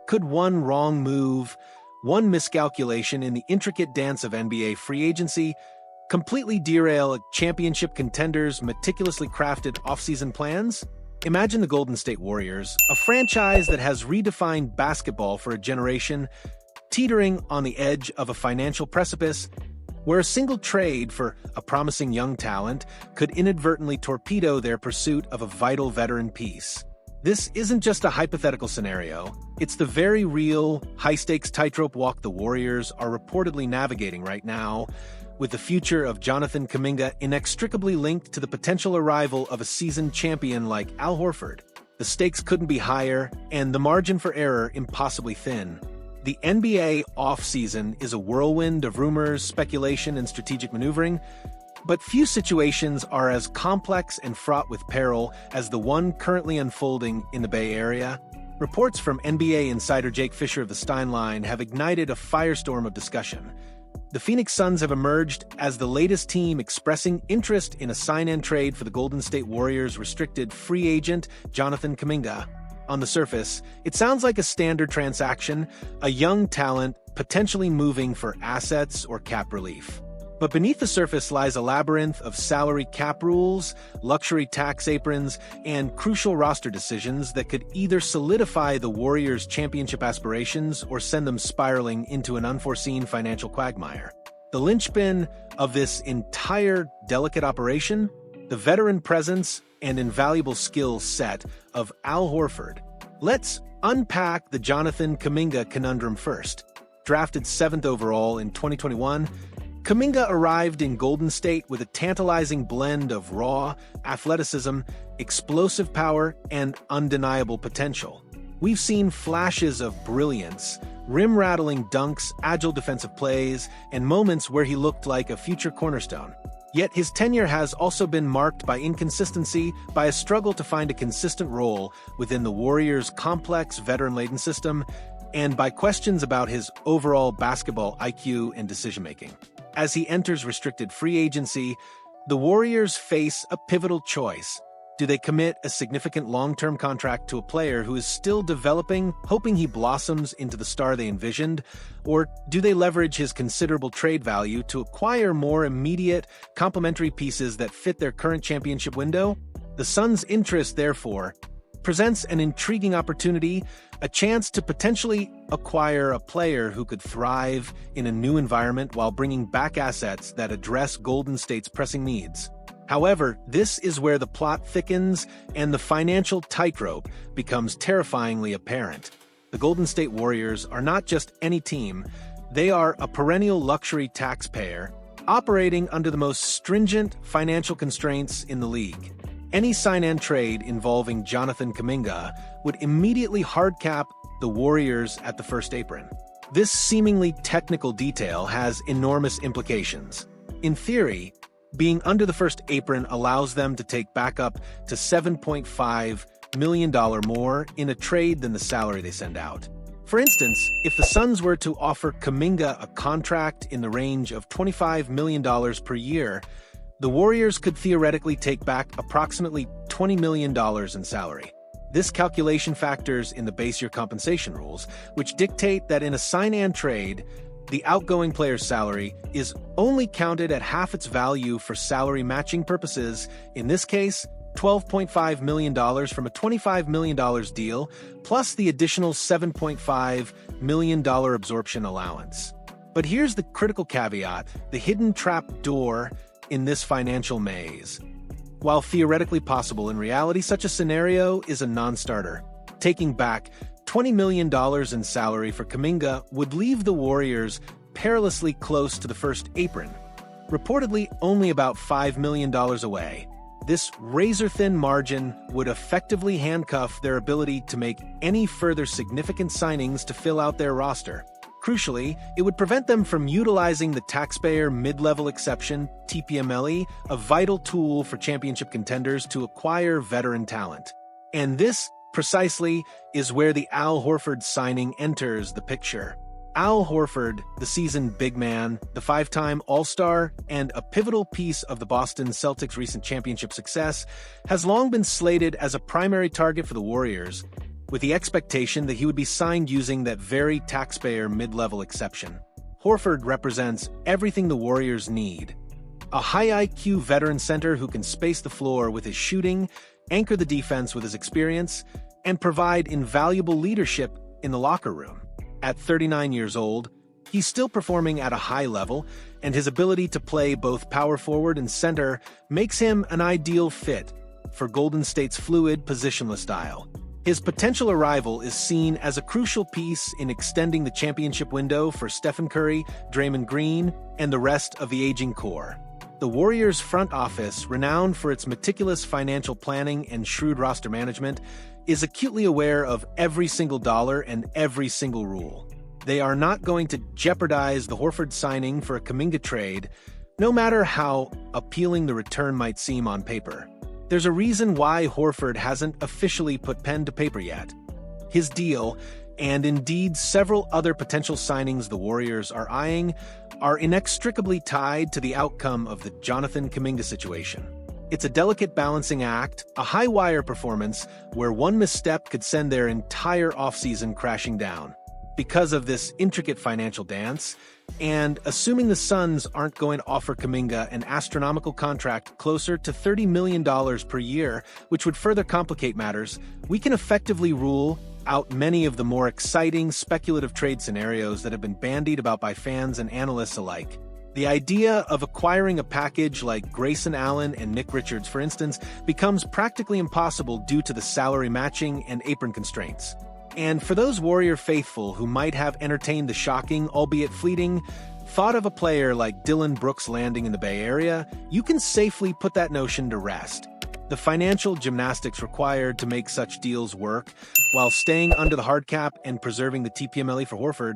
Could one wrong move, one miscalculation in the intricate dance of NBA free agency, completely derail a championship contender's meticulously crafted offseason plans? Imagine the Golden State Warriors, a franchise that has redefined basketball for a generation, teetering on the edge of a financial precipice, where a single trade for a promising young talent could inadvertently torpedo their pursuit of a vital veteran piece. This isn't just a hypothetical scenario, it's the very real, high-stakes tightrope walk the Warriors are reportedly navigating right now, with the future of Jonathan Kuminga inextricably linked to the potential arrival of a seasoned champion like Al Horford. The stakes couldn't be higher, and the margin for error impossibly thin. The NBA offseason is a whirlwind of rumors, speculation, and strategic maneuvering, but few situations are as complex and fraught with peril as the one currently unfolding in the Bay Area. Reports from NBA insider Jake Fisher of the Stein Line have ignited a firestorm of discussion. The Phoenix Suns have emerged as the latest team expressing interest in a sign-and trade for the Golden State Warriors' restricted free agent, Jonathan Kaminga. On the surface, it sounds like a standard transaction, a young talent potentially moving for assets or cap relief. But beneath the surface lies a labyrinth of salary cap rules, luxury tax aprons, and crucial roster decisions that could either solidify the Warriors' championship aspirations or send them spiraling into an unforeseen financial quagmire. The linchpin of this entire delicate operation? The veteran presence and invaluable skill set of Al Horford. Let's unpack the Jonathan Kaminga conundrum first. Drafted 7th overall in 2021, Kuminga arrived in Golden State with a tantalizing blend of raw athleticism, explosive power, and undeniable potential. We've seen flashes of brilliance, rim-rattling dunks, agile defensive plays, and moments where he looked like a future cornerstone. Yet his tenure has also been marked by inconsistency, by a struggle to find a consistent role within the Warriors' complex, veteran-laden system, and by questions about his overall basketball IQ and decision-making. As he enters restricted free agency, the Warriors face a pivotal choice. Do they commit a significant long-term contract to a player who is still developing, hoping he blossoms into the star they envisioned? Or do they leverage his considerable trade value to acquire more immediate, complementary pieces that fit their current championship window? The Suns' interest, therefore, presents an intriguing opportunity, a chance to potentially acquire a player who could thrive in a new environment while bringing back assets that address Golden State's pressing needs. However, this is where the plot thickens and the financial tightrope becomes terrifyingly apparent. The Golden State Warriors are not just any team, they are a perennial luxury taxpayer, operating under the most stringent financial constraints in the league. Any sign-and trade involving Jonathan Kaminga would immediately hardcap the Warriors at the first apron. This seemingly technical detail has enormous implications. In theory, being under the first apron allows them to take back up to $7.5 million more in a trade than the salary they send out. For instance, if the Suns were to offer Kuminga a contract in the range of $25 million per year, the Warriors could theoretically take back approximately $20 million in salary. This calculation factors in the base year compensation rules, which dictate that in a sign-and trade, the outgoing player's salary is only counted at half its value for salary matching purposes, in this case, $12.5 million from a $25 million deal, plus the additional $7.5 million absorption allowance. But here's the critical caveat, the hidden trap door in this financial maze. While theoretically possible, in reality, such a scenario is a non-starter. Taking back $20 million in salary for Kuminga would leave the Warriors perilously close to the first apron, reportedly only about $5 million away. This razor-thin margin would effectively handcuff their ability to make any further significant signings to fill out their roster. Crucially, it would prevent them from utilizing the taxpayer mid-level exception, TPMLE, a vital tool for championship contenders to acquire veteran talent. And this, precisely, is where the Al Horford signing enters the picture. Al Horford, the seasoned big man, the five-time All-Star, and a pivotal piece of the Boston Celtics' recent championship success, has long been slated as a primary target for the Warriors. with the expectation that he would be signed using that very taxpayer mid-level exception. Horford represents everything the Warriors need. A high IQ veteran center who can space the floor with his shooting, anchor the defense with his experience, and provide invaluable leadership in the locker room. At 39 years old, he's still performing at a high level, and his ability to play both power forward and center makes him an ideal fit for Golden State's fluid, positionless style. His potential arrival is seen as a crucial piece in extending the championship window for Stephen Curry, Draymond Green, and the rest of the aging core. The Warriors' front office, renowned for its meticulous financial planning and shrewd roster management, is acutely aware of every single dollar and every single rule. They are not going to jeopardize the Horford signing for a Kuminga trade, no matter how appealing the return might seem on paper. There's a reason why Horford hasn't officially put pen to paper yet. His deal, and indeed several other potential signings the Warriors are eyeing, are inextricably tied to the outcome of the Jonathan Kaminga situation. It's a delicate balancing act, a high-wire performance where one misstep could send their entire offseason crashing down. Because of this intricate financial dance, and assuming the Suns aren't going to offer Kuminga an astronomical contract closer to $30 million per year, which would further complicate matters, we can effectively rule out many of the more exciting speculative trade scenarios that have been bandied about by fans and analysts alike. The idea of acquiring a package like Grayson Allen and Nick Richards, for instance, becomes practically impossible due to the salary matching and apron constraints. And for those Warrior faithful who might have entertained the shocking, albeit fleeting, thought of a player like Dillon Brooks landing in the Bay Area, you can safely put that notion to rest. The financial gymnastics required to make such deals work, while staying under the hard cap and preserving the TPMLE for Horford,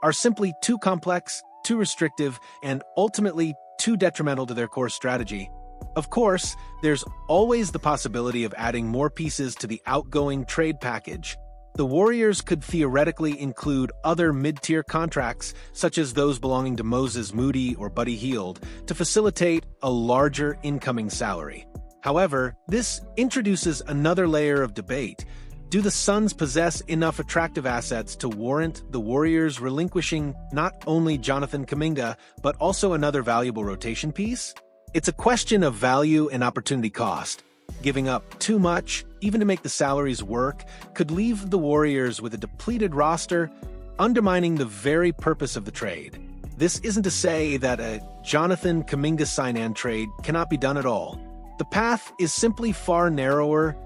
are simply too complex, too restrictive, and ultimately too detrimental to their core strategy. Of course, there's always the possibility of adding more pieces to the outgoing trade package. The Warriors could theoretically include other mid-tier contracts, such as those belonging to Moses Moody or Buddy Hield, to facilitate a larger incoming salary. However, this introduces another layer of debate. Do the Suns possess enough attractive assets to warrant the Warriors relinquishing not only Jonathan Kuminga, but also another valuable rotation piece? It's a question of value and opportunity cost. Giving up too much, even to make the salaries work, could leave the Warriors with a depleted roster, undermining the very purpose of the trade. This isn't to say that a Jonathan Kaminga sign-and trade cannot be done at all. The path is simply far narrower,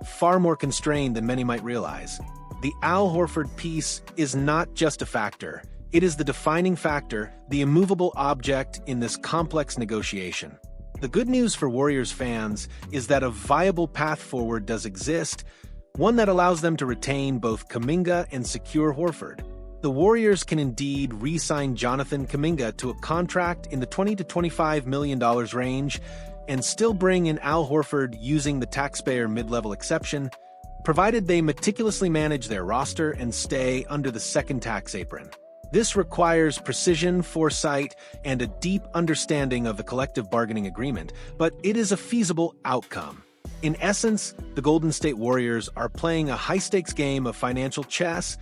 far more constrained than many might realize. The Al Horford piece is not just a factor. It is the defining factor, the immovable object in this complex negotiation. The good news for Warriors fans is that a viable path forward does exist, one that allows them to retain both Kuminga and secure Horford. The Warriors can indeed re-sign Jonathan Kuminga to a contract in the $20 to $25 million range and still bring in Al Horford using the taxpayer mid-level exception, provided they meticulously manage their roster and stay under the second tax apron. This requires precision, foresight, and a deep understanding of the collective bargaining agreement, but it is a feasible outcome. In essence, the Golden State Warriors are playing a high-stakes game of financial chess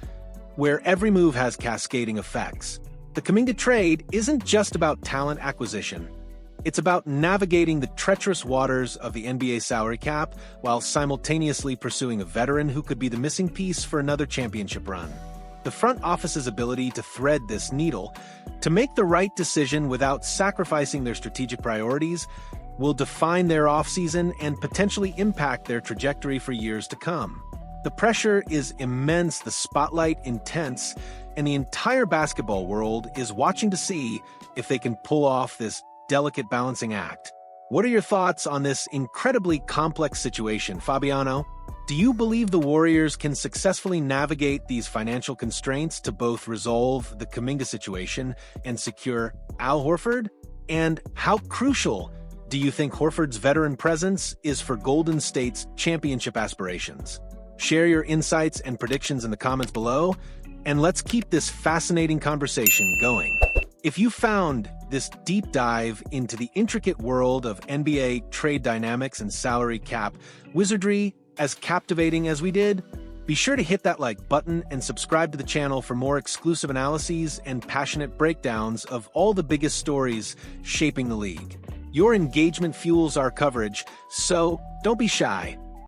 where every move has cascading effects. The Kuminga trade isn't just about talent acquisition. It's about navigating the treacherous waters of the NBA salary cap while simultaneously pursuing a veteran who could be the missing piece for another championship run. The front office's ability to thread this needle, to make the right decision without sacrificing their strategic priorities, will define their offseason and potentially impact their trajectory for years to come. The pressure is immense, the spotlight intense, and the entire basketball world is watching to see if they can pull off this delicate balancing act. What are your thoughts on this incredibly complex situation, Fabiano? Do you believe the Warriors can successfully navigate these financial constraints to both resolve the Kuminga situation and secure Al Horford? And how crucial do you think Horford's veteran presence is for Golden State's championship aspirations? Share your insights and predictions in the comments below, and let's keep this fascinating conversation going. If you found this deep dive into the intricate world of NBA trade dynamics and salary cap wizardry as captivating as we did, Be sure to hit that like button and subscribe to the channel for more exclusive analyses and passionate breakdowns of all the biggest stories shaping the league. Your engagement fuels our coverage, so don't be shy.